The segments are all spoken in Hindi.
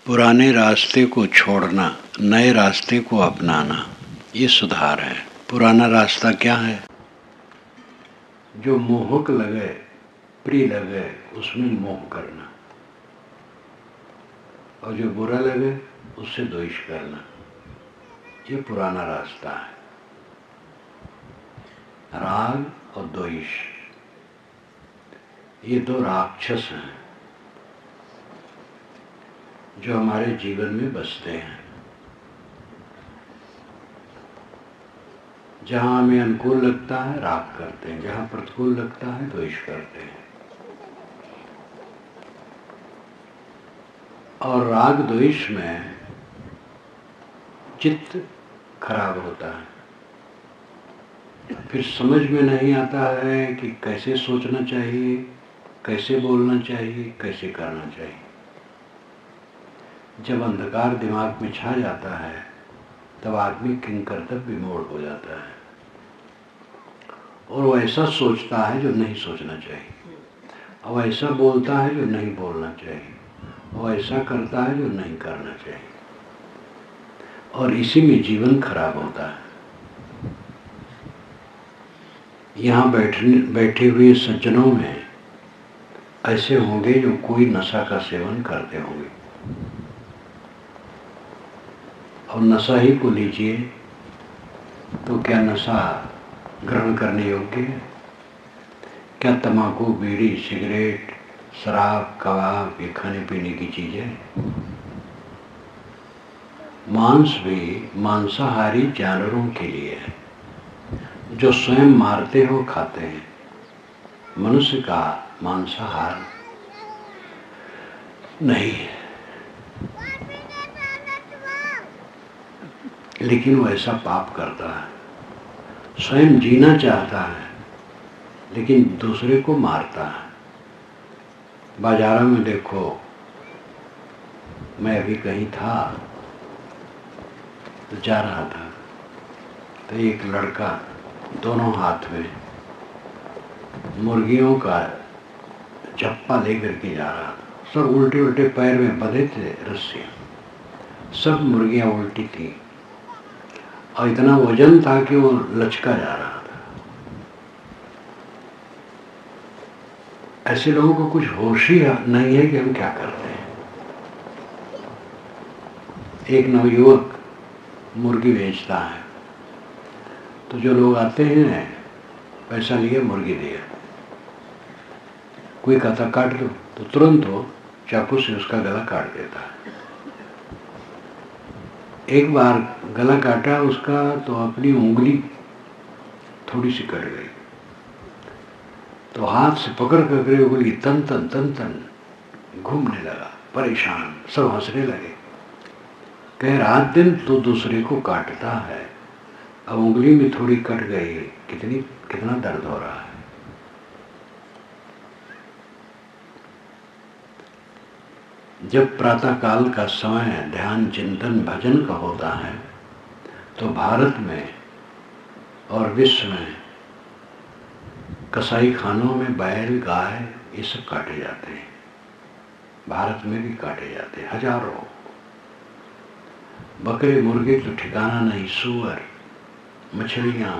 पुराने रास्ते को छोड़ना, नए रास्ते को अपनाना, ये सुधार है। पुराना रास्ता क्या है? जो मोहक लगे, प्रिय लगे, उसमें मोह करना, और जो बुरा लगे उससे द्वेष करना, ये पुराना रास्ता है। राग और द्वेष, ये दो राक्षस हैं जो हमारे जीवन में बसते हैं। जहाँ हमें अनुकूल लगता है राग करते हैं, जहाँ प्रतिकूल लगता है द्वेष करते हैं। और राग द्वेष में चित्त खराब होता है। फिर समझ में नहीं आता है कि कैसे सोचना चाहिए, कैसे बोलना चाहिए, कैसे करना चाहिए। जब अंधकार दिमाग में छा जाता है तब आदमी किंकर्तव्य विमूढ़ हो जाता है और वो ऐसा सोचता है जो नहीं सोचना चाहिए, और ऐसा बोलता है जो नहीं बोलना चाहिए, और ऐसा करता है जो नहीं करना चाहिए, और इसी में जीवन खराब होता है। यहाँ बैठे हुए सज्जनों में ऐसे होंगे जो कोई नशा का सेवन करते होंगे, और नशा ही को लीजिए तो क्या नशा ग्रहण करने योग्य है? क्या तम्बाकू, बीड़ी, सिगरेट, शराब, कबाब ये खाने पीने की चीज है? मांस भी मांसाहारी जानवरों के लिए है जो स्वयं मारते हो खाते हैं। मनुष्य का मांसाहार नहीं है, लेकिन वो ऐसा पाप करता है। स्वयं जीना चाहता है लेकिन दूसरे को मारता है। बाजारों में देखो, मैं अभी कहीं था तो जा रहा था तो एक लड़का दोनों हाथ में मुर्गियों का झप्पा लेकर के जा रहा था। सब उल्टे उल्टे पैर में बंधे थे रस्सियां, सब मुर्गियां उल्टी थी और इतना वजन था कि वो लचका जा रहा था। ऐसे लोगों को कुछ होश ही नहीं है कि हम क्या करते हैं। एक नवयुवक मुर्गी बेचता है तो जो लोग आते हैं पैसा लिए मुर्गी दिया, कोई कहता काट दो तो तुरंत वो चाकू से उसका गला काट देता है। एक बार गला काटा उसका तो अपनी उंगली थोड़ी सी कट गई, तो हाथ से पकड़ कर उंगली तन तन घूमने लगा, परेशान। सब हंसने लगे, कह रात दिन तो दूसरे को काटता है, अब उंगली में थोड़ी कट गई, कितना दर्द हो रहा है। जब प्रातः काल का समय ध्यान चिंतन भजन का होता है तो भारत में और विश्व में कसाई खानों में बैल, गाय ये सब काटे जाते हैं। भारत में भी काटे जाते हैं हजारों। बकरे मुर्गे तो ठिकाना नहीं, सूअर, मछलियां।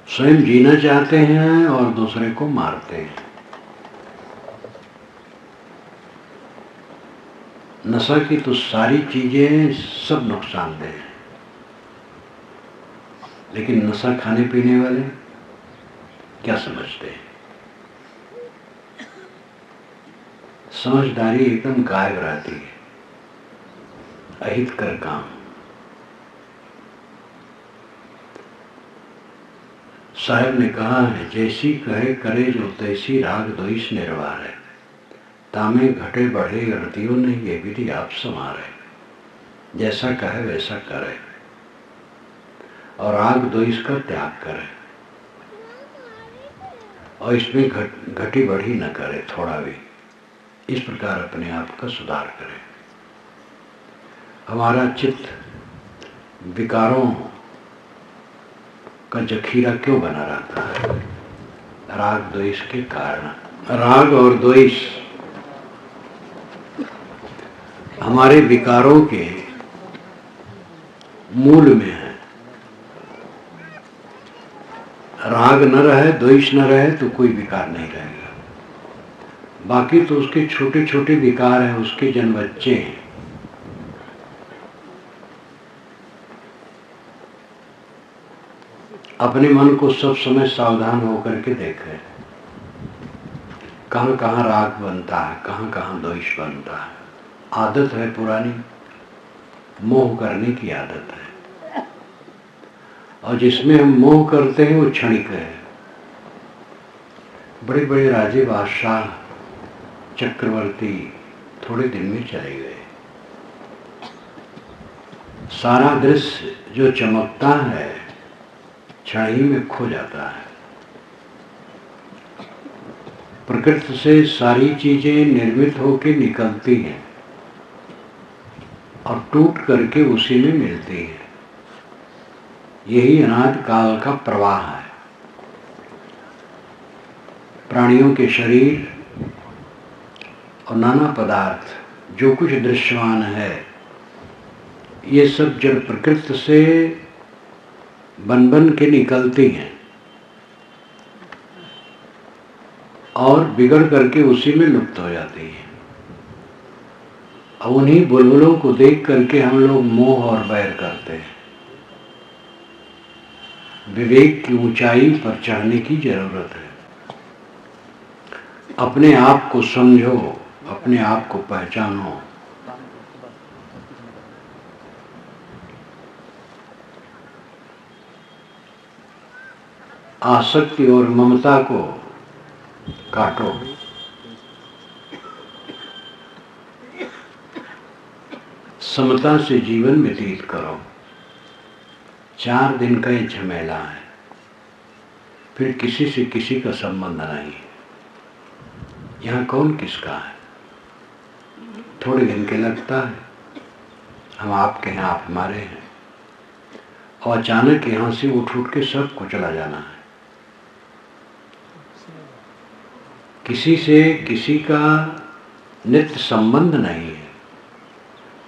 स्वयं जीना चाहते हैं और दूसरे को मारते हैं। नशा की तो सारी चीजें सब नुकसानदेह हैं, लेकिन नशा खाने पीने वाले क्या समझते हैं? समझदारी एकदम गायब रहती है। अहित कर काम। साहब ने कहा है, जैसी कहे करे जो तैसी राग द्वेष निर्वार है, तामे घटे बढ़े रतियों ने ये विधि आप संवारे। जैसा कहे वैसा करे और राग द्वेष का त्याग करे, और इसमें घटी बढ़ी न करे थोड़ा भी। इस प्रकार अपने आप का सुधार करे। हमारा चित्त विकारों का जखीरा क्यों बना रहता है? राग द्वेष के कारण। राग और द्वेष हमारे विकारों के मूल में है। राग न रहे, द्वेष न रहे तो कोई विकार नहीं रहेगा। बाकी तो उसके छोटे छोटे विकार हैं, उसके जन्म बच्चे हैं। अपने मन को सब समय सावधान होकर के देखें, कहाँ कहाँ राग बनता है, कहाँ कहाँ द्वेष बनता है। आदत है पुरानी, मोह करने की आदत है, और जिसमें हम मोह करते हैं वो क्षणिक है। बड़े बड़े राजे बादशाह चक्रवर्ती थोड़े दिन में चले गए। सारा दृश्य जो चमकता है क्षण ही में खो जाता है। प्रकृति से सारी चीजें निर्मित होकर निकलती हैं और टूट करके उसी में मिलती हैं। यही अनादि काल का प्रवाह है। प्राणियों के शरीर और नाना पदार्थ जो कुछ दृश्यमान है, ये सब जड़ प्रकृति से बन बन के निकलती हैं और बिगड़ करके उसी में लुप्त हो जाती हैं। अब उन्हीं बुलबुलों को देख करके हम लोग मोह और बैर करते हैं। विवेक की ऊंचाई पर चढ़ने की जरूरत है। अपने आप को समझो, अपने आप को पहचानो। आसक्ति और ममता को काटो। समता से जीवन व्यतीत करो। 4 दिन का ये झमेला है, फिर किसी से किसी का संबंध नहीं। यहाँ कौन किसका है? थोड़े दिन के लगता है, हम आपके हैं, आप हमारे हैं, और अचानक यहाँ से उठ उठ के सबको चला जाना है। किसी से किसी का नित्य संबंध नहीं है,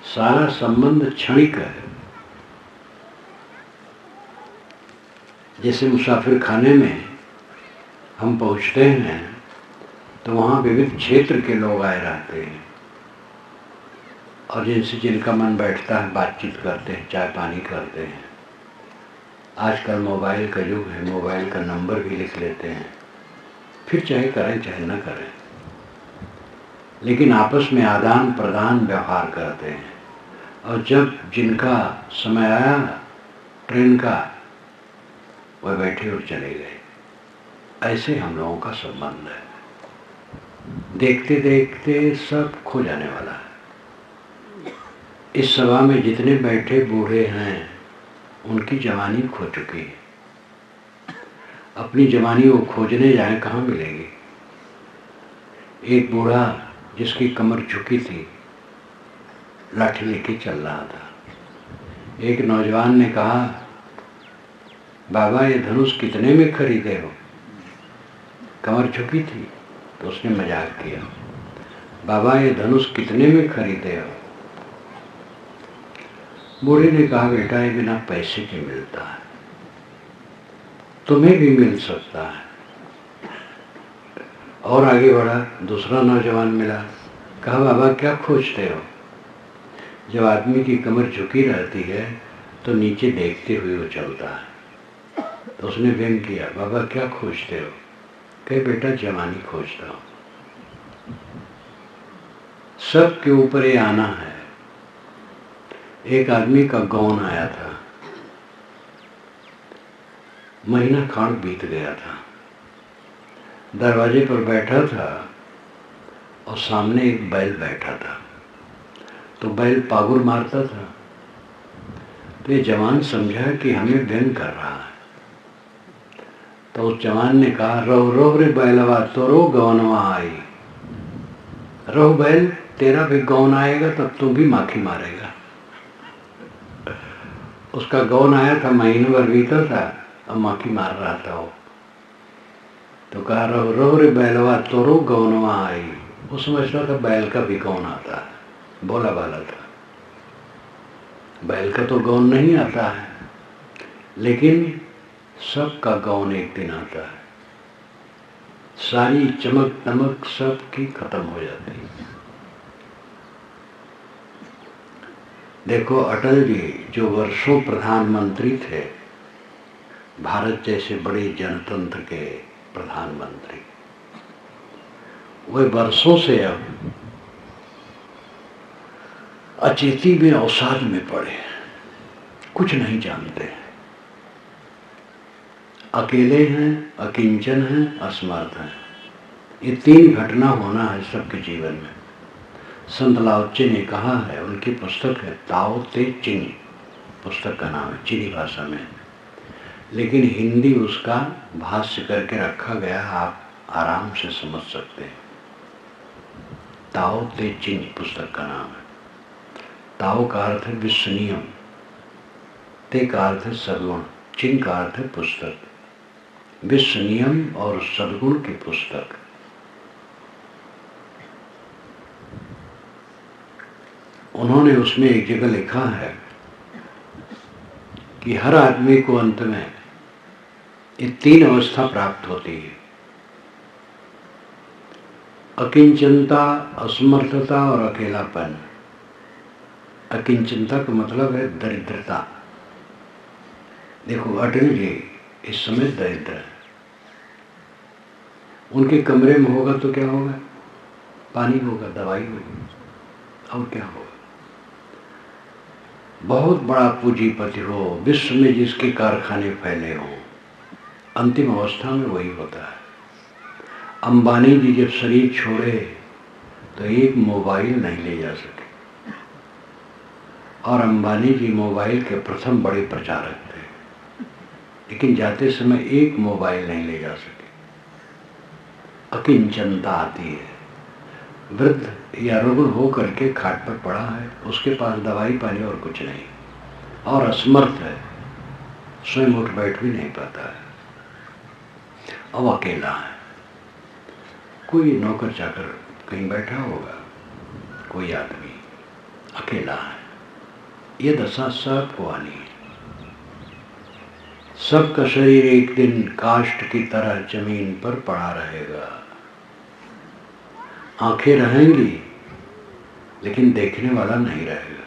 सारा संबंध क्षणिक है। जैसे मुसाफिर खाने में हम पहुँचते हैं तो वहाँ विविध क्षेत्र के लोग आए रहते हैं और जिनसे जिनका मन बैठता है बातचीत करते हैं, चाय पानी करते हैं। आजकल मोबाइल का युग है, मोबाइल का नंबर भी लिख लेते हैं, फिर चाहे करें चाहे न करें, लेकिन आपस में आदान प्रदान व्यवहार करते हैं। और जब जिनका समय आया ट्रेन का, वह बैठे और चले गए। ऐसे हम लोगों का संबंध है। देखते देखते सब खो जाने वाला है। इस सभा में जितने बैठे बूढ़े हैं उनकी जवानी खो चुकी है। अपनी जवानी वो खोजने जाए, कहाँ मिलेगी? एक बूढ़ा जिसकी कमर झुकी थी लाठी लेके चल रहा था। एक नौजवान ने कहा, बाबा ये धनुष कितने में खरीदे हो? कमर झुकी थी तो उसने मजाक किया, बाबा ये धनुष कितने में खरीदे हो? बूढ़े ने कहा, बेटा ये बिना पैसे के मिलता है, तुम्हें भी मिल सकता है। और आगे बढ़ा, दूसरा नौजवान मिला, कहा, बाबा क्या खोजते हो? जब आदमी की कमर झुकी रहती है तो नीचे देखते हुए वो चलता है। तो उसने व्यंग किया, बाबा क्या खोजते हो? कहे, बेटा जवानी खोजता हूं। सब के ऊपर ये आना है। एक आदमी का गौन आया था, महीना खांड बीत गया था। दरवाजे पर बैठा था और सामने एक बैल बैठा था। तो बैल पागुर मारता था। तो ये जवान समझा कि हमें व्यंग कर रहा है। तो उस जवान ने कहा, रहो रहो रे बैलवा, तो रो गौनवा आई। रहो बैल, तेरा भी गौन आएगा तब तू भी माखी मारेगा। उसका गौन आया था, महीने भर बीता था और माखी मार रहा था वो। तो कहा, रहो रहो रे बैलवा, तो रो गौनवा आई। वो समझता था बैल का भी गौन आता है। भोला भाला था। बैल का तो गौन नहीं आता है, लेकिन सबका गौन एक दिन आता है। सारी चमक दमक सबकी खत्म हो जाती है। देखो अटल जी जो वर्षों प्रधानमंत्री थे, भारत जैसे बड़े जनतंत्र के प्रधानमंत्री, वे वर्षों से अब अचेती में अवसाद में पड़े, कुछ नहीं जानते हैं, अकेले हैं, अकिंचन हैं, असमर्थ हैं। ये तीन घटना होना है सबके जीवन में। संत लाओ त्से ने कहा है, उनकी पुस्तक है ताओ ते चिंग, पुस्तक का नाम है, चीनी भाषा में, लेकिन हिंदी उसका भाष्य करके रखा गया, आप आराम से समझ सकते हैं। ताओ ते चिंग पुस्तक का नाम है। ताओ का अर्थ है विश्व नियम, ते का अर्थ है सद्गुण, चिंग का अर्थ है पुस्तक। विश्व नियम और सद्गुण की पुस्तक। उन्होंने उसमें एक जगह लिखा है कि हर आदमी को अंत में ये तीन अवस्था प्राप्त होती है, अकिंचनता, असमर्थता और अकेलापन। अकिंचनता का मतलब है दरिद्रता। देखो अटल जी इस समय दरिद्र है। उनके कमरे में होगा तो क्या होगा? पानी होगा, दवाई होगी, और क्या होगा? बहुत बड़ा पूंजीपति हो, विश्व में जिसके कारखाने फैले हों, अंतिम अवस्था में वही होता है। अंबानी जी जब शरीर छोड़े तो एक मोबाइल नहीं ले जा सके, और अंबानी जी मोबाइल के प्रथम बड़े प्रचारक थे, लेकिन जाते समय एक मोबाइल नहीं ले जा सके। अकिंचनता आती है। वृद्ध या रुग्ण हो करके खाट पर पड़ा है, उसके पास दवाई पानी और कुछ नहीं, और असमर्थ है, स्वयं उठ बैठ भी नहीं पाता है, अब अकेला है। कोई नौकर चाकर कहीं बैठा होगा, कोई आदमी अकेला है। ये दशा सबको आनी है। सबका शरीर एक दिन काष्ठ की तरह जमीन पर पड़ा रहेगा। आंखें रहेंगी लेकिन देखने वाला नहीं रहेगा,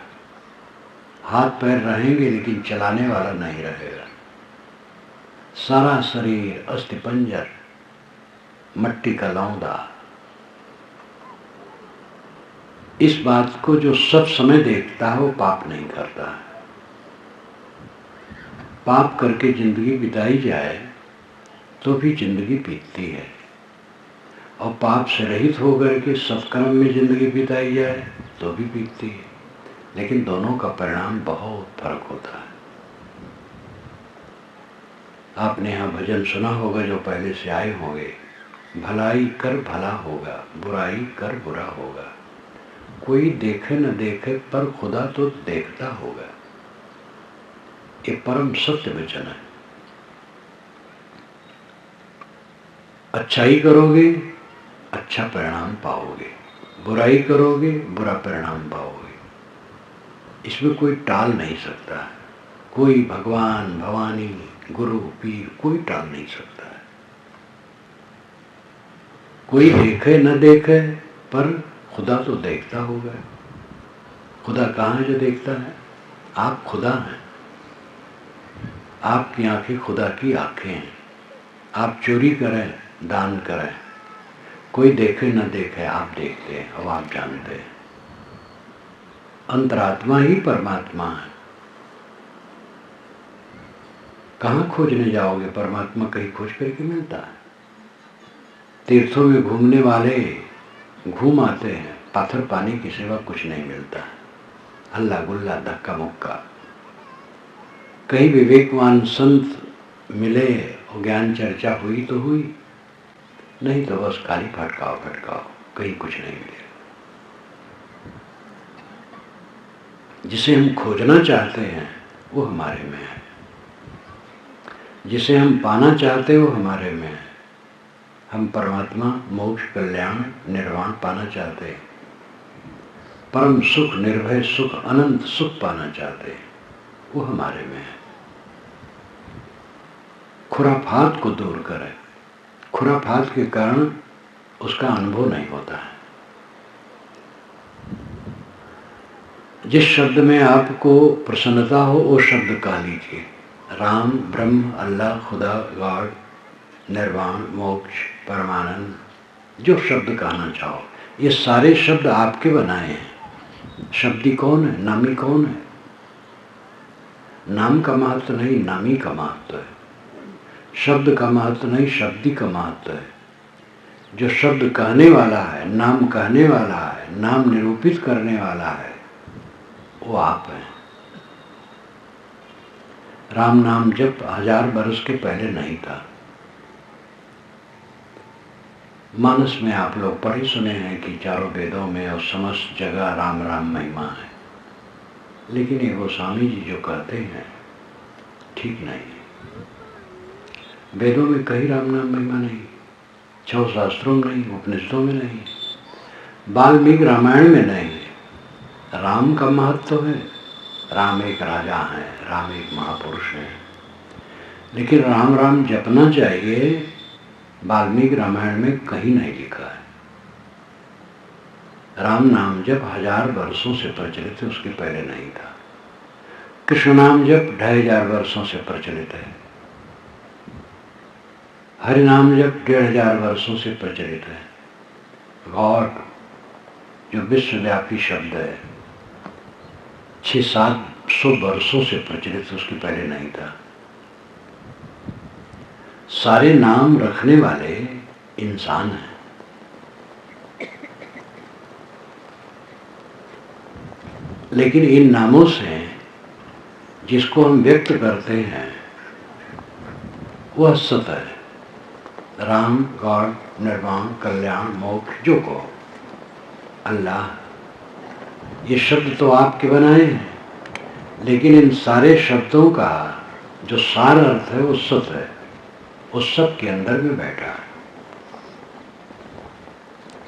हाथ पैर रहेंगे लेकिन चलाने वाला नहीं रहेगा। सारा शरीर अस्थिपंजर, मट्टी का लौंदा। इस बात को जो सब समय देखता है वो पाप नहीं करता है। पाप करके जिंदगी बिताई जाए तो भी जिंदगी बीतती है, और पाप से रहित होकर के सत्कर्म में जिंदगी बिताई जाए तो भी बीतती है, लेकिन दोनों का परिणाम बहुत फर्क होता है। आपने यहाँ भजन सुना होगा, जो पहले से आए होंगे, भलाई कर भला होगा, बुराई कर बुरा होगा। कोई देखे न देखे पर खुदा तो देखता होगा। ये परम सत्य वचन है। अच्छाई करोगे अच्छा परिणाम पाओगे, बुराई करोगे बुरा परिणाम पाओगे। इसमें कोई टाल नहीं सकता है। कोई भगवान भवानी गुरु पीर कोई टाल नहीं सकता है। कोई देखे न देखे पर खुदा तो देखता होगा। खुदा कहाँ है जो देखता है? आप खुदा हैं। आपकी आंखें खुदा की आंखें हैं। आप चोरी करें दान करें, कोई देखे न देखे आप देखते हैं और आप जानते हैं। अंतरात्मा ही परमात्मा है। कहाँ खोजने जाओगे? परमात्मा कहीं खोज करके मिलता है? तीर्थों में घूमने वाले घूम आते हैं, पाथर पानी के सिवा कुछ नहीं मिलता, हल्ला गुल्ला धक्का मुक्का। कहीं विवेकवान संत मिले और ज्ञान चर्चा हुई तो हुई, नहीं तो बस खाली फटकाओ फटकाओ, कहीं कुछ नहीं मिले। जिसे हम खोजना चाहते हैं वो हमारे में है, जिसे हम पाना चाहते हैं वो हमारे में है। हम परमात्मा मोक्ष कल्याण निर्वाण पाना चाहते हैं, परम सुख, निर्भय सुख, अनंत सुख पाना चाहते हैं, वो हमारे में है। खुराफात को दूर करें। खुराफात के कारण उसका अनुभव नहीं होता है। जिस शब्द में आपको प्रसन्नता हो वो शब्द कह लीजिए। राम, ब्रह्म, अल्लाह, खुदा, गॉड, निर्वाण, मोक्ष, परमानंद, जो शब्द कहना चाहो, ये सारे शब्द आपके बनाए हैं। शब्दी कौन है? नामी कौन है? नाम का महत्व नहीं, नामी का महत्व है। शब्द का महत्व नहीं, शब्दी का महत्व है। जो शब्द कहने वाला है, नाम कहने वाला है, नाम निरूपित करने वाला है, वो आप हैं। राम नाम जब 1000 वर्ष के पहले नहीं था। मानस में आप लोग पढ़े सुने हैं कि चारों वेदों में और समस्त जगह राम राम महिमा है, लेकिन ये गोस्वामी जी जो कहते हैं ठीक नहीं है। वेदों में कहीं राम नाम महिमा नहीं, 6 शास्त्रों में नहीं, उपनिषदों में नहीं, वाल्मीकि रामायण में नहीं है। राम का महत्व है, राम एक राजा है, राम एक महापुरुष है, लेकिन राम राम जपना चाहिए, वाल्मीकि रामायण में कहीं नहीं लिखा है। राम नाम जप 1000 वर्षों से प्रचलित है, उसके पहले नहीं था। कृष्ण नाम जप 2500 वर्षों से प्रचलित है। हरि नाम जप 1500 वर्षों से प्रचलित है। गॉड जो विश्वव्यापी शब्द है 600-700 वर्षों से प्रचलित, उसके पहले नहीं था। सारे नाम रखने वाले इंसान हैं। लेकिन इन नामों से जिसको हम व्यक्त करते हैं वह सत है। राम, गॉड, निर्वाण, कल्याण, मोक्ष, जो को अल्लाह, ये शब्द तो आपके बनाए हैं, लेकिन इन सारे शब्दों का जो सार अर्थ है वो सत है, उस सब के अंदर में बैठा है,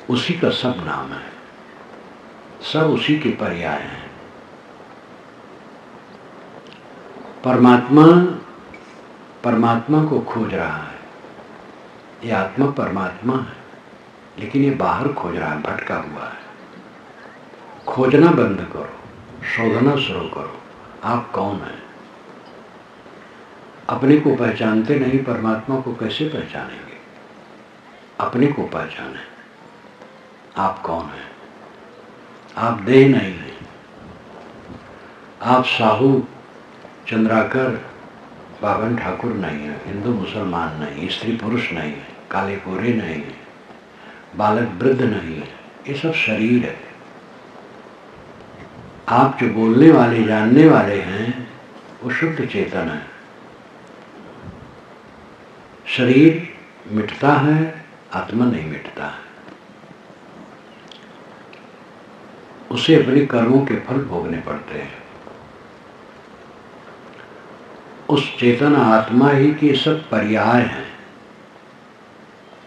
उसी का सब नाम है, सब उसी के पर्याय हैं। परमात्मा परमात्मा को खोज रहा है, ये आत्मा परमात्मा है, लेकिन ये बाहर खोज रहा है, भटका हुआ है। खोजना बंद करो, शोधना शुरू करो। आप कौन हैं? अपने को पहचानते नहीं, परमात्मा को कैसे पहचानेंगे? अपने को पहचाने। आप कौन हैं? आप देह नहीं हैं। आप साहू, चंद्राकर, बावन ठाकुर नहीं है, हिंदू मुसलमान नहीं, स्त्री पुरुष नहीं है, काले गोरे नहीं है, बालक वृद्ध नहीं है। ये सब शरीर है। आप जो बोलने वाले, जानने वाले हैं, वो शुद्ध चेतन है। शरीर मिटता है, आत्मा नहीं मिटता है। उसे अपने कर्मों के फल भोगने पड़ते हैं। उस चेतन आत्मा ही के सब पर्याय हैं,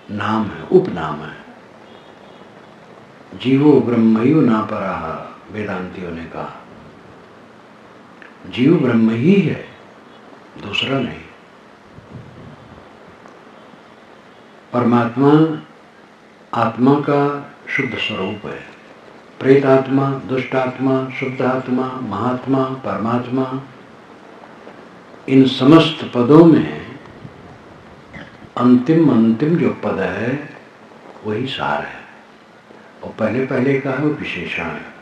नाम है, उपनाम है। जीवो ब्रह्मैव न परः, वेदांतियों ने कहा। जीव ब्रह्म ही है, दूसरा नहीं। परमात्मा आत्मा का शुद्ध स्वरूप है। प्रेत आत्मा, दुष्ट आत्मा, शुद्ध आत्मा, महात्मा, परमात्मा, इन समस्त पदों में अंतिम जो पद है वही सार है, और पहले पहले का है वो विशेषण है।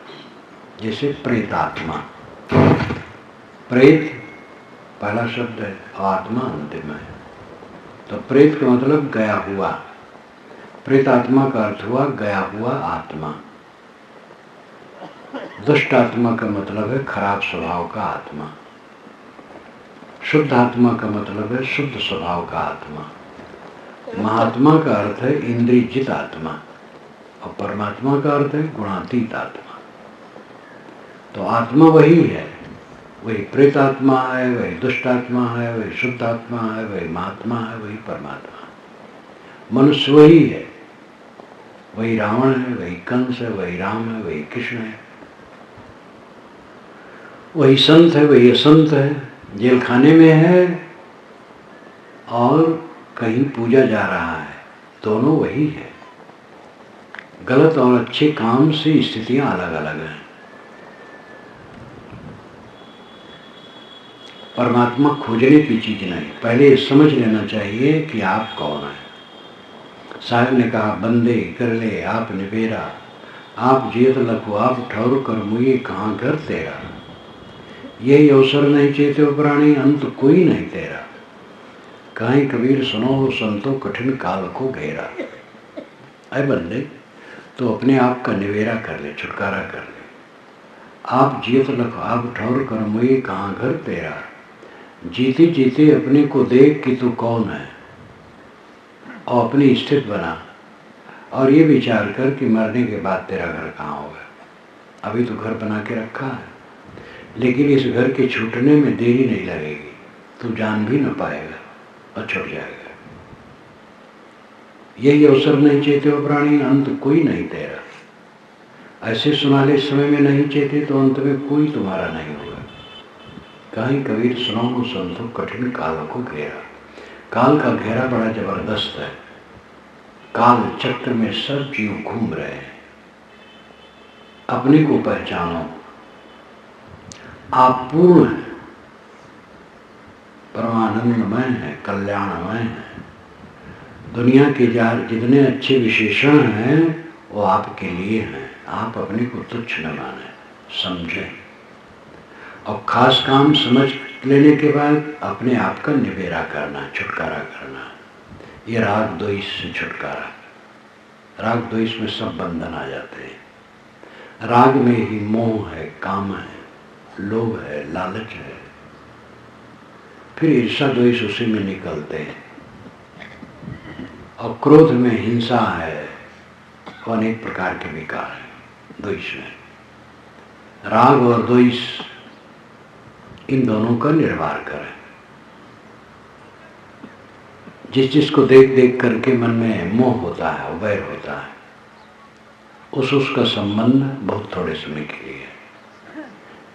जैसे प्रेतात्मा, प्रेत पहला शब्द है, आत्मा अंतिम है। तो प्रेत का मतलब गया हुआ, प्रेतात्मा का अर्थ हुआ गया हुआ आत्मा। दुष्ट आत्मा का मतलब है खराब स्वभाव का आत्मा। शुद्ध आत्मा का मतलब है शुद्ध स्वभाव का आत्मा। महात्मा का अर्थ है इंद्रियजित आत्मा, और परमात्मा का अर्थ है गुणातीत आत्मा। तो आत्मा वही है, वही प्रेत आत्मा है, वही दुष्ट आत्मा है, वही शुद्ध आत्मा है, वही महात्मा है, वही परमात्मा। मनुष्य वही है, वही रावण है, वही कंस है, वही राम है, वही कृष्ण है। वही संत है, वही असंत है, जेल खाने में है और कहीं पूजा जा रहा है, दोनों वही है। गलत और अच्छे काम से स्थितियां अलग अलग हैं। परमात्मा खोजने की चीज नहीं, पहले ये समझ लेना चाहिए कि आप कौन हैं। साहब ने कहा, बंदे कर ले आप निबेरा, आप जियत लखो आप ठौर कर मुझे कहाँ घर तेरा। यही अवसर नहीं चेते प्राणी, अंत कोई नहीं तेरा। कहीं कबीर सुनो संतो कठिन काल को घेरा। अरे बंदे, तो अपने आप का निवेरा कर ले, छुटकारा कर ले। आप जियत लखो आप ठौर कर मुझे कहाँ घर तेरा। जीते जीते अपने को देख कि तू कौन है और अपनी स्थिति बना, और ये विचार कर कि मरने के बाद तेरा घर कहाँ होगा। अभी तो घर बना के रखा है, लेकिन इस घर के छूटने में देरी नहीं लगेगी, तू जान भी न पाएगा और छूट जाएगा। यही अवसर नहीं चेते हो प्राणी, अंत कोई नहीं तेरा। ऐसे सुनाले समय में नहीं चेते तो अंत में कोई तुम्हारा नहीं होगा। कहीं कबीर सुनो संतो कठिन काल को घेरा। काल का घेरा बड़ा जबरदस्त है। काल चक्र में सब जीव घूम रहे हैं। अपने को पहचानो, आप पूर्ण हैं, परमानंदमय है, कल्याणमय है। दुनिया के जितने अच्छे विशेषण हैं वो आपके लिए हैं। आप अपने को तुच्छ न माने, समझें, और खास काम समझ लेने के बाद अपने आप का निबेरा करना, छुटकारा करना। ये राग द्वेष से छुटकारा। राग द्वेष में सब बंधन आ जाते हैं। राग में ही मोह है, काम है, लोभ है, लालच है, फिर ईर्षा द्वेष उसी में निकलते हैं, और क्रोध में हिंसा है, अनेक प्रकार के विकार हैं द्वेष में। राग और द्वेष इन दोनों का निर्वाह करें। जिस जिसको देख देख करके मन में मोह होता है, वैर होता है, उसका संबंध बहुत थोड़े समय के लिए है।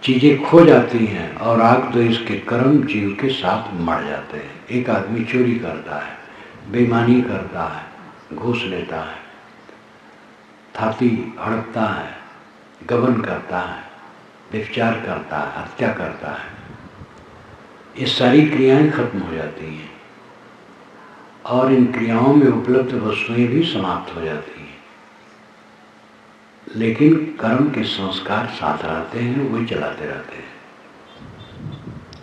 चीजें खो जाती हैं और राग द्वेष के कर्म जीव के साथ मर जाते हैं। एक आदमी चोरी करता है, बेईमानी करता है, घूस लेता है, थाती हड़पता है, गबन करता है, व्यभिचार करता है, हत्या करता है, ये सारी क्रियाएं खत्म हो जाती हैं और इन क्रियाओं में उपलब्ध वस्तुएं भी समाप्त हो जाती हैं। लेकिन कर्म के संस्कार साथ रहते हैं, वही चलाते रहते हैं।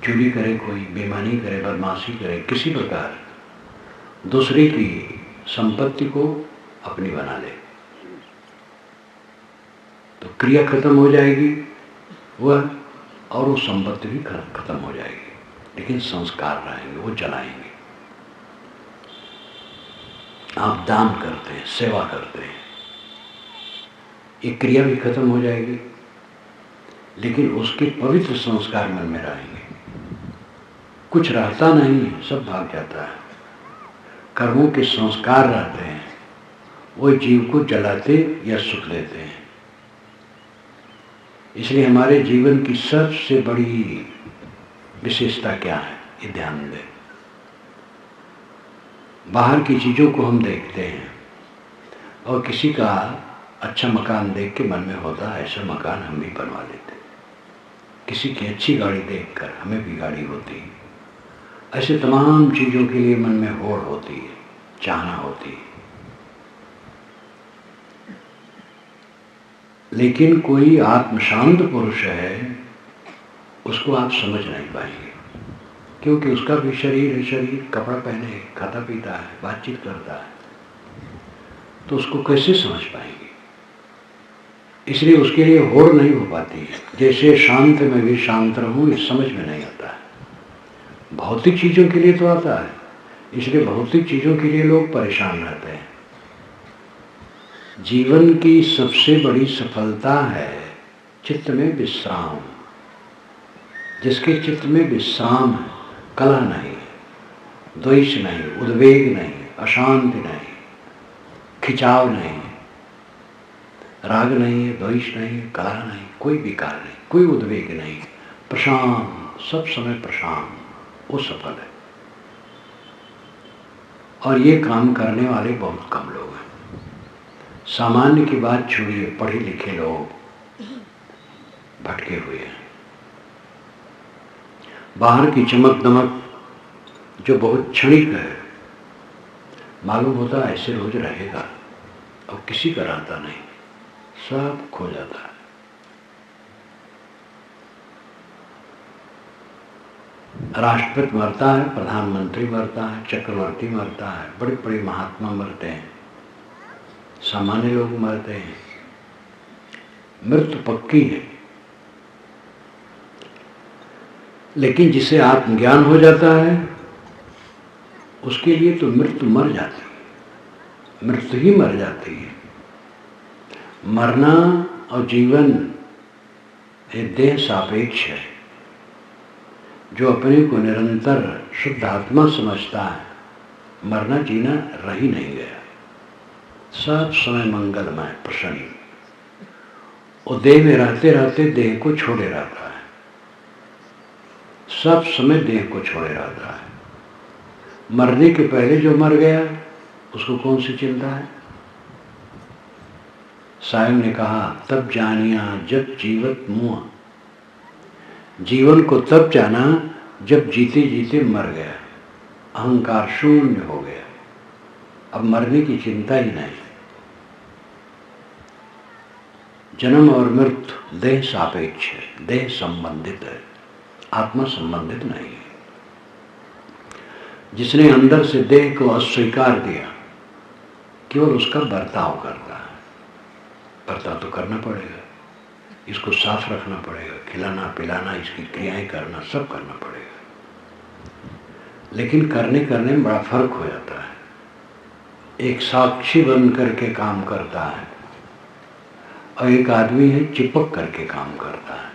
चोरी करे कोई, बेईमानी करे, बदमाशी करे, किसी प्रकार दूसरे की संपत्ति को अपनी बना ले, तो क्रिया खत्म हो जाएगी वह, और वो संपत्ति भी खत्म हो जाएगी, लेकिन संस्कार रहेंगे, वो चलाएंगे। आप दान करते हैं, सेवा करते हैं, ये क्रिया भी खत्म हो जाएगी, लेकिन उसके पवित्र संस्कार मन में रहेंगे। कुछ रहता नहीं है, सब भाग जाता है। कर्मों के संस्कार रहते हैं, वो जीव को जलाते या सुख देते हैं। इसलिए हमारे जीवन की सबसे बड़ी विशेषता क्या है, ये ध्यान दें। बाहर की चीज़ों को हम देखते हैं और किसी का अच्छा मकान देख के मन में होता है ऐसा मकान हम भी बनवा लेते। किसी की अच्छी गाड़ी देखकर हमें भी गाड़ी होती है। ऐसे तमाम चीज़ों के लिए मन में होड़ होती है, चाहना होती है। लेकिन कोई आत्मशांत पुरुष है, उसको आप समझ नहीं पाएंगे, क्योंकि उसका भी शरीर है, शरीर कपड़ा पहने, खाता पीता है, बातचीत करता है, तो उसको कैसे समझ पाएंगे। इसलिए उसके लिए होड़ नहीं हो पाती है। जैसे शांत में भी शांत रहूं, ये समझ में नहीं आता है। भौतिक चीज़ों के लिए तो आता है, इसलिए भौतिक चीज़ों के लिए लोग परेशान रहते हैं। जीवन की सबसे बड़ी सफलता है चित्त में विश्राम। जिसके चित्त में विश्राम है, कलह नहीं, द्वेष नहीं, उद्वेग नहीं, अशांति नहीं, खिंचाव नहीं, राग नहीं है, द्वेष नहीं, कलह नहीं, कोई विकार नहीं, कोई उद्वेग नहीं, प्रशांत, सब समय प्रशांत, वो सफल है। और ये काम करने वाले बहुत कम लोग हैं। सामान्य की बात छोड़िए, पढ़े लिखे लोग भटके हुए हैं। बाहर की चमक दमक जो बहुत क्षणिक है, मालूम होता है ऐसे रोज रहेगा, और किसी का रहता नहीं, सब खो जाता है। राष्ट्रपति मरता है, प्रधानमंत्री मरता है, चक्रवर्ती मरता है, बड़े बड़े महात्मा मरते हैं, सामान्य लोग मरते हैं। मृत्यु पक्की है। लेकिन जिसे आत्मज्ञान हो जाता है उसके लिए तो मृत्यु मर जाती है, मृत्यु ही मर जाती है। मरना और जीवन ये देह सापेक्ष है। जो अपने को निरंतर शुद्ध आत्मा समझता है, मरना जीना रह ही नहीं गया, सब समय मंगलमय प्रसन्न। और देह में रहते रहते देह को छोड़े रहता है, सब समय देह को छोड़े रहता है। मरने के पहले जो मर गया उसको कौन सी चिंता है। साहिब ने कहा, तब जानिया जब जीवत मुआ। जीवन को तब जाना जब जीते जीते मर गया, अहंकार शून्य हो गया, अब मरने की चिंता ही नहीं। जन्म और मृत्यु देह सापेक्ष है, देह संबंधित है, आत्मा संबंधित नहीं है। जिसने अंदर से देह को अस्वीकार दिया, केवल उसका बर्ताव करता है। बर्ताव तो करना पड़ेगा, इसको साफ रखना पड़ेगा, खिलाना पिलाना, इसकी क्रियाएं करना, सब करना पड़ेगा। लेकिन करने करने में बड़ा फर्क हो जाता है। एक साक्षी बन करके काम करता है और एक आदमी है चिपक करके काम करता है।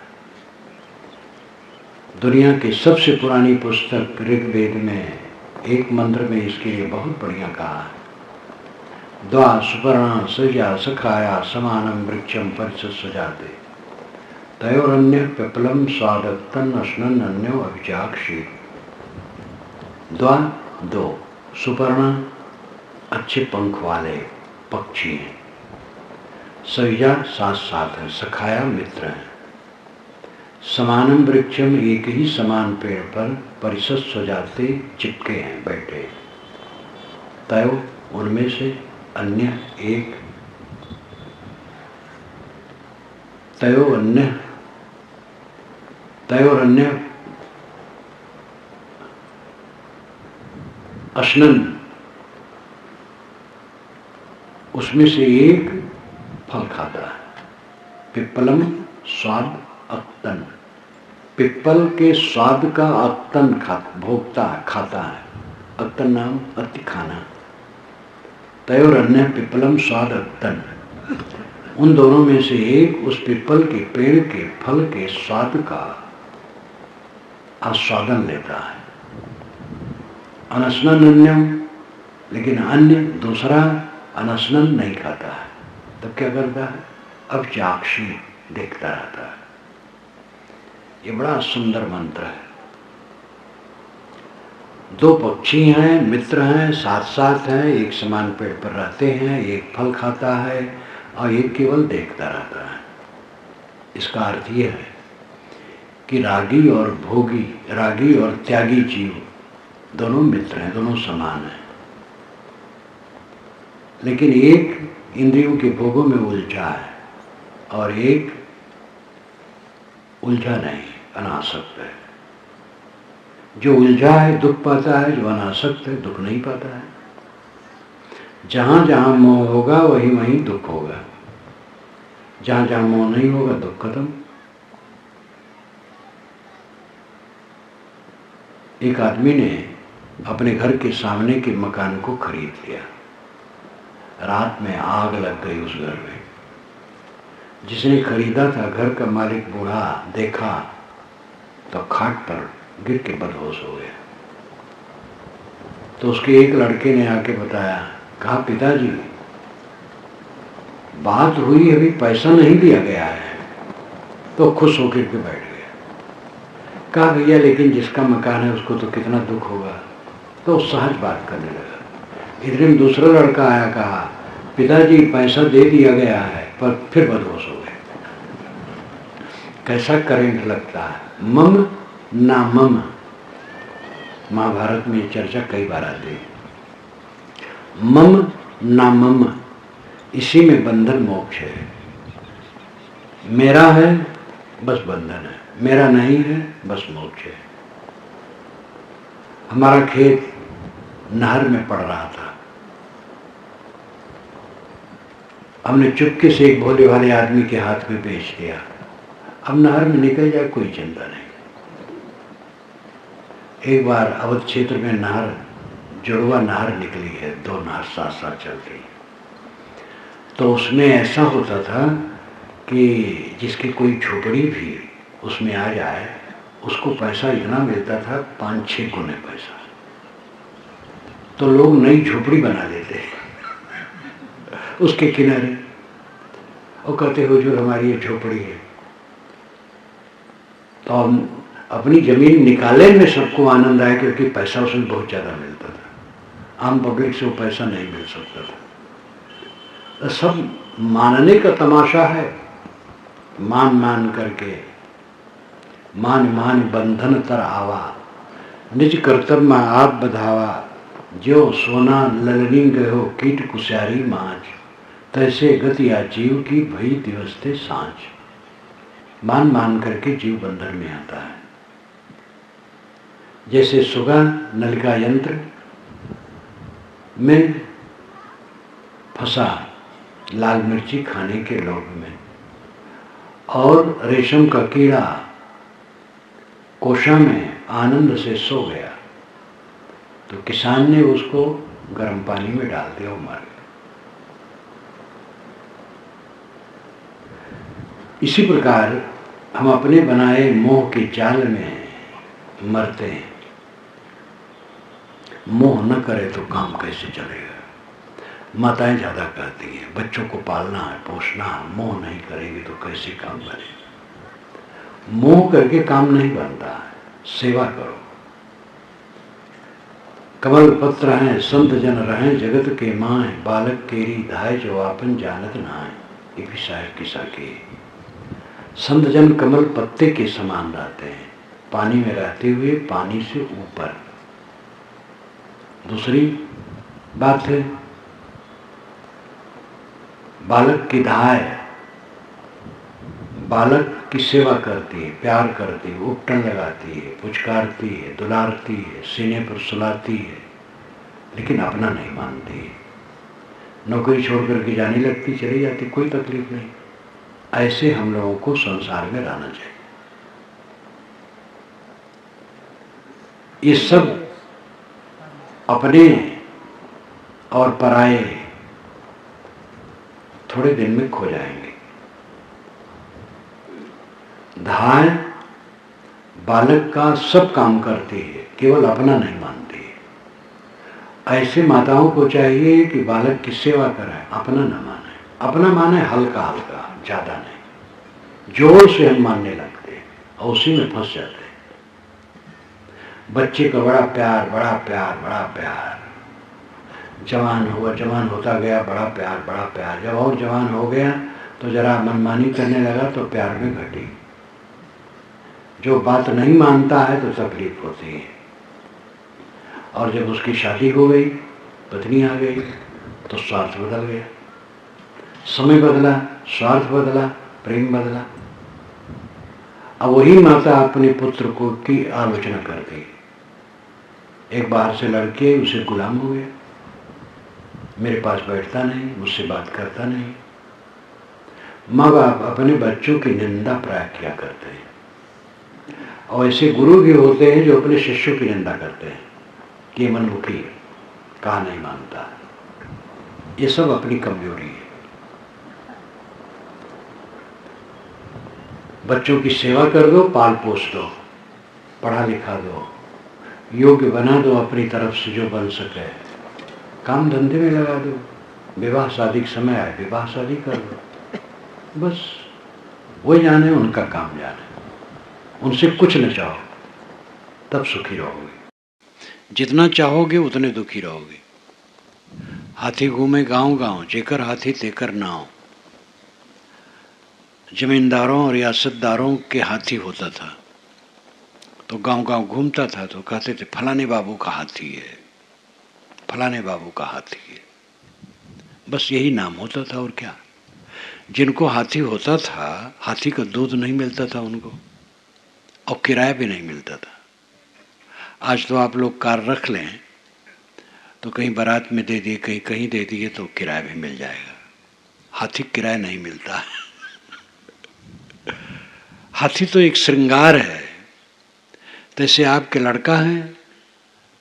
दुनिया की सबसे पुरानी पुस्तक ऋग्वेद में एक मंत्र में इसके लिए बहुत बढ़िया कहा है। द्वा सुपर्णा सृजा सखाया समानम वृक्षम परिषद सजाते तयोरन्य पिपलम स्वादत्तन अश्नन अन्यो अभिचाक्षी। द्वा दो, सुपर्णा अच्छे पंख वाले पक्षी हैं, सृजा साथ साथ है, सखाया मित्र हैं, समानम वृक्षम एक ही समान पेड़ पर परिषद सजाते चिपके हैं, बैठे। तयो उनमें से अन्य एक, तयोरन्य अश्नन, उसमें से एक फल खाता है। पिप्पलम स्वाद अक्तन, पिप्पल के स्वाद का अक्तन भोगता है, खाता है। अक्तन नाम अति खाना। तयोरन्य पिप्पलम स्वाद अक्तन, उन दोनों में से एक उस पिप्पल के पेड़ के फल के स्वाद का आस्वादन लेता है। अनशनन अन्यम, लेकिन अन्य दूसरा अनशनन नहीं खाता है। तब क्या करता है, अब चाक्षी देखता रहता है। ये बड़ा सुंदर मंत्र है। दो पक्षी हैं, मित्र हैं, साथ साथ हैं, एक समान पेड़ पर रहते हैं, एक फल खाता है और एक केवल देखता रहता है। इसका अर्थ यह है कि रागी और भोगी, रागी और त्यागी जीव दोनों मित्र हैं, दोनों समान हैं। लेकिन एक इंद्रियों के भोगों में उलझा है और एक उलझा नहीं, अनासक्त है। जो उलझा है दुख पाता है, जो अनासक्त है दुख नहीं पाता है। जहाँ जहाँ मोह होगा वहीं वहीं दुख होगा, जहाँ जहाँ मोह नहीं होगा दुख खत्म। एक आदमी ने अपने घर के सामने के मकान को खरीद लिया। रात में आग लग गई उस घर में। जिसने खरीदा था, घर का मालिक बूढ़ा, देखा तो खाट पर गिर के बदहोश हो गया। तो उसके एक लड़के ने आके बताया, कहा पिताजी बात हुई, अभी पैसा नहीं दिया गया है। तो खुश होकर के बैठ गया। कहा भैया लेकिन जिसका मकान है उसको तो कितना दुख होगा। तो सहज बात करने लगा। इधर में दूसरा लड़का आया, कहा पिताजी पैसा दे दिया गया है, पर फिर बदहोश हो गए। कैसा करंट लगता है। मम ना मम, महाभारत में ये चर्चा कई बार आती है। मम ना मम, इसी में बंधन मोक्ष है। मेरा है बस बंधन है, मेरा नहीं है बस मोक्ष है। हमारा खेत नहर में पड़ रहा था, हमने चुपके से एक भोले वाले आदमी के हाथ में बेच दिया। अब नहर में निकल जाए कोई चिंता नहीं। एक बार अवध क्षेत्र में नहर, जुड़वा नहर निकली है, 2 नहर साथ साथ चल रही। तो उसमें ऐसा होता था कि जिसकी कोई झोपड़ी भी उसमें आ जाए, उसको पैसा इतना मिलता था 5-6 गुने पैसा। तो लोग नई झोपड़ी बना लेते उसके किनारे, और कहते हुजूर हमारी ये झोपड़ी है। तो हम अपनी जमीन निकालने में सबको आनंद आया, क्योंकि पैसा उसमें बहुत ज़्यादा मिलता था। आम पब्लिक से वो पैसा नहीं मिल सकता था। तो सब मानने का तमाशा है। मान मान करके मान मान बंधन तर आवा, निज कर्तव्य में आप बधावा, जो सोना ललनी गयो कीट कुश्यारी माँच, तैसे गति आ जीव की भई दिवस थे सांझ। मान मान करके जीव बंधन में आता है। जैसे सुगा नलिका यंत्र में फंसा लाल मिर्ची खाने के लोभ में, और रेशम का कीड़ा कोशा में आनंद से सो गया, तो किसान ने उसको गर्म पानी में डाल दिया, वो मर गया। इसी प्रकार हम अपने बनाए मोह के जाल में मरते हैं। मोह न करे तो काम कैसे चलेगा। माताएं ज़्यादा कहती हैं बच्चों को पालना है, पोषना है, मोह नहीं करेंगे तो कैसे काम बनेगा। मोह करके काम नहीं बनता है, सेवा करो। कमल पत्र हैं संत जन रहें जगत के माए, बालक केरी धाय जो आपन जानत नाय। ये भी शायर की साखी। संत जन कमल पत्ते के समान रहते हैं, पानी में रहते हुए पानी से ऊपर। दूसरी बात है बालक की धाय, बालक की सेवा करती है, प्यार करती है, उपटन लगाती है, पुचकारती है, दुलारती है, सीने पर सुलाती है, लेकिन अपना नहीं मानती है। नौकरी छोड़ करके जाने लगती, चली जाती, कोई तकलीफ नहीं। ऐसे हम लोगों को संसार में रहना चाहिए। ये सब अपने और पराये थोड़े दिन में खो जाएंगे। धाय बालक का सब काम करती है, केवल अपना नहीं मानती है। ऐसे माताओं को चाहिए कि बालक की सेवा करें, अपना न माने। अपना माने हल्का हल्का, ज्यादा नहीं। जोर से हम मानने लगते हैं और उसी में फंस जाते हैं। बच्चे का बड़ा प्यार, बड़ा प्यार, बड़ा प्यार। जवान हुआ, जवान होता गया, बड़ा प्यार, बड़ा प्यार। जब और जवान हो गया तो जरा मनमानी करने लगा तो प्यार में घटी। जो बात नहीं मानता है तो तकलीफ होती है। और जब उसकी शादी हो गई, पत्नी आ गई, तो स्वार्थ बदल गया। समय बदला, स्वार्थ बदला, प्रेम बदला। अब वही माता अपने पुत्र को की आलोचना कर दी। एक बाहर से लड़के उसे गुलाम हो गया, मेरे पास बैठता नहीं, मुझसे बात करता नहीं। माँ बाप अपने बच्चों की निंदा प्राय किया करते हैं, और ऐसे गुरु भी होते हैं जो अपने शिष्यों की निंदा करते हैं कि ये मनमुखी है, कहा नहीं मानता। ये सब अपनी कमजोरी है। बच्चों की सेवा कर दो, पाल पोस दो, पढ़ा लिखा दो, योग्य बना दो अपनी तरफ से जो बन सके। काम धंधे में लगा दो, विवाह शादी का समय आए विवाह शादी कर दो। बस वो जाने, उनका काम जाने, उनसे कुछ न चाहो। तब सुखी रहोगे। जितना चाहोगे उतने दुखी रहोगे। हाथी घूमे गांव गांव, जेकर हाथी तेकर नाव। जमींदारों और रियासतदारों के हाथी होता था तो गांव गांव घूमता था तो कहते थे फलाने बाबू का हाथी है, फलाने बाबू का हाथी है। बस यही नाम होता था और क्या। जिनको हाथी होता था, हाथी का दूध नहीं मिलता था उनको, और किराया भी नहीं मिलता था। आज तो आप लोग कार रख लें तो कहीं बारात में दे दिए, कहीं कहीं दे दिए तो किराया भी मिल जाएगा। हाथी किराया नहीं मिलता है। हाथी तो एक श्रृंगार है। जैसे आपके लड़का है,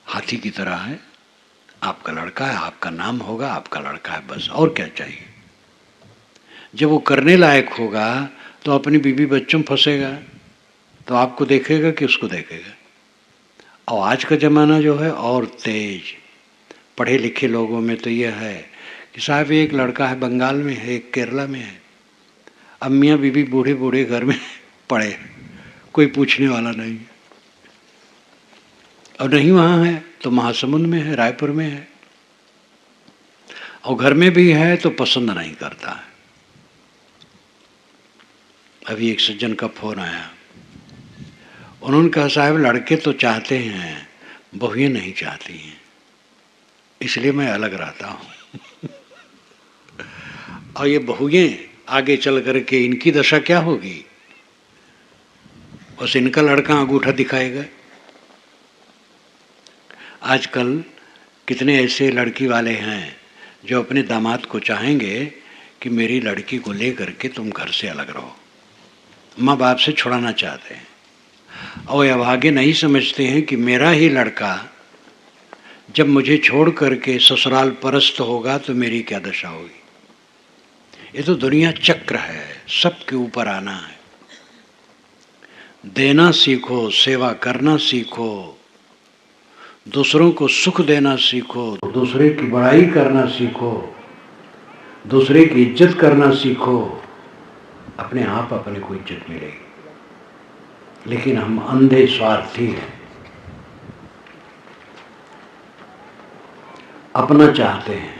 हाथी की तरह है। आपका लड़का है, आपका नाम होगा, आपका लड़का है, बस और क्या चाहिए। जब वो करने लायक होगा तो अपनी बीवी बच्चों में फंसेगा तो आपको देखेगा कि उसको देखेगा। और आज का ज़माना जो है और तेज, पढ़े लिखे लोगों में तो यह है कि साहब एक लड़का है बंगाल में है, एक केरला में है, अब मियाँ बीवी बूढ़े बूढ़े घर में पड़े, कोई पूछने वाला नहीं। और नहीं वहाँ है तो महासमुंद में है, रायपुर में है, और घर में भी है तो पसंद नहीं करता है। अभी एक सज्जन का फोन आया, उन्होंने कहा साहब लड़के तो चाहते हैं, बहुएं नहीं चाहती हैं, इसलिए मैं अलग रहता हूँ। और ये बहुएं आगे चल करके इनकी दशा क्या होगी। बस इनका लड़का अंगूठा दिखाएगा। आजकल कितने ऐसे लड़की वाले हैं जो अपने दामाद को चाहेंगे कि मेरी लड़की को ले करके तुम घर से अलग रहो, माँ बाप से छुड़ाना चाहते हैं। और अब आगे नहीं समझते हैं कि मेरा ही लड़का जब मुझे छोड़ करके ससुराल परस्त होगा तो मेरी क्या दशा होगी। ये तो दुनिया चक्र है, सबके ऊपर आना है। देना सीखो, सेवा करना सीखो, दूसरों को सुख देना सीखो, दूसरे की बड़ाई करना सीखो, दूसरे की इज्जत करना सीखो, अपने आप अपने को इज्जत मिलेगी। लेकिन हम अंधे स्वार्थी हैं, अपना चाहते हैं।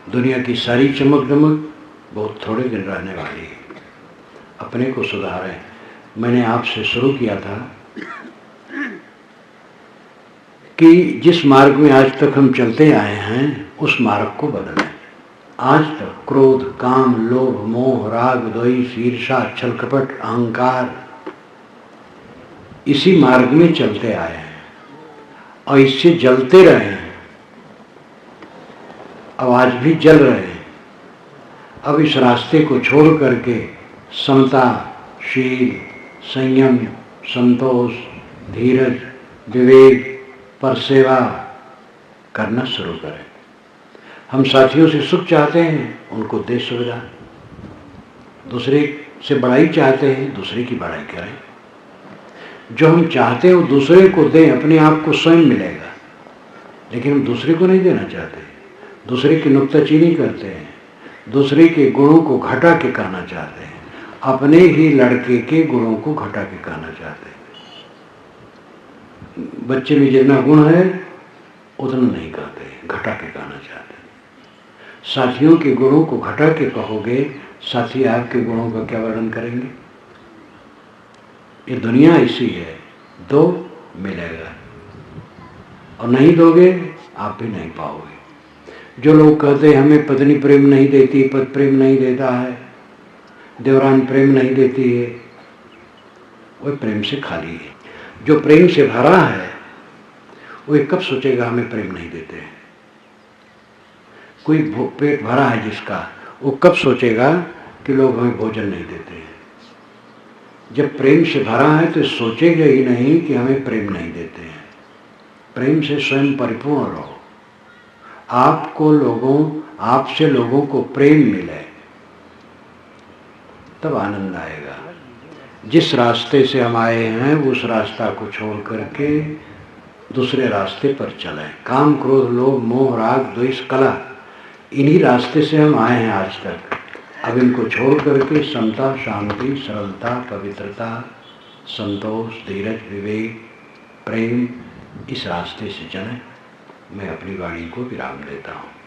दुनिया की सारी चमक दमक बहुत थोड़े दिन रहने वाली है, अपने को सुधारें। मैंने आपसे शुरू किया था कि जिस मार्ग में आज तक हम चलते आए हैं उस मार्ग को बदलें। आज तक क्रोध, काम, लोभ, मोह, राग, द्वेष, ईर्षा, छल कपट, अहंकार, इसी मार्ग में चलते आए हैं और इससे जलते रहे हैं। अब आज भी जल रहे हैं। अब इस रास्ते को छोड़ करके समता, शील, संयम, संतोष, धीरज, विवेक पर सेवा करना शुरू करें। हम साथियों से सुख चाहते हैं, उनको दे सुविधा। दूसरे से बड़ाई चाहते हैं, दूसरे की बड़ाई करें। जो हम चाहते हैं वो दूसरे को दें, अपने आप को स्वयं मिलेगा। लेकिन हम दूसरे को नहीं देना चाहते, दूसरे की नुक्ताचीनी करते हैं, दूसरे के गुणों को घटा के कहना चाहते हैं, अपने ही लड़के के गुणों को घटा के कहना चाहते हैं। बच्चे में जितना गुण है उतना नहीं कहते, घटा के कहना चाहते हैं। साथियों के गुणों को घटा के कहोगे, साथी आपके गुणों का क्या वर्णन करेंगे। ये दुनिया ऐसी है, दो मिलेगा और नहीं दोगे आप भी नहीं पाओगे। जो लोग कहते हैं हमें पत्नी प्रेम नहीं देती, पति प्रेम नहीं देता है, देवरान प्रेम नहीं देती है, वो प्रेम से खाली है। जो प्रेम से भरा है वो कब सोचेगा हमें प्रेम नहीं देते हैं। कोई पेट भरा है जिसका, वो कब सोचेगा कि लोग हमें भोजन नहीं देते हैं। जब प्रेम से भरा है तो सोचेगा ही नहीं कि हमें प्रेम नहीं देते हैं। प्रेम से स्वयं परिपूर्ण रहो। आपसे लोगों को प्रेम मिले तब आनंद आएगा। जिस रास्ते से हम आए हैं उस रास्ता को छोड़ करके दूसरे रास्ते पर चलें। काम, क्रोध, लोभ, मोह, राग, द्वेष, कलह, इन्हीं रास्ते से हम आए हैं आज तक। अब इनको छोड़ करके समता, शांति, सरलता, पवित्रता, संतोष, धीरज, विवेक, प्रेम, इस रास्ते से चलें। मैं अपनी वाणी को विराम देता हूँ।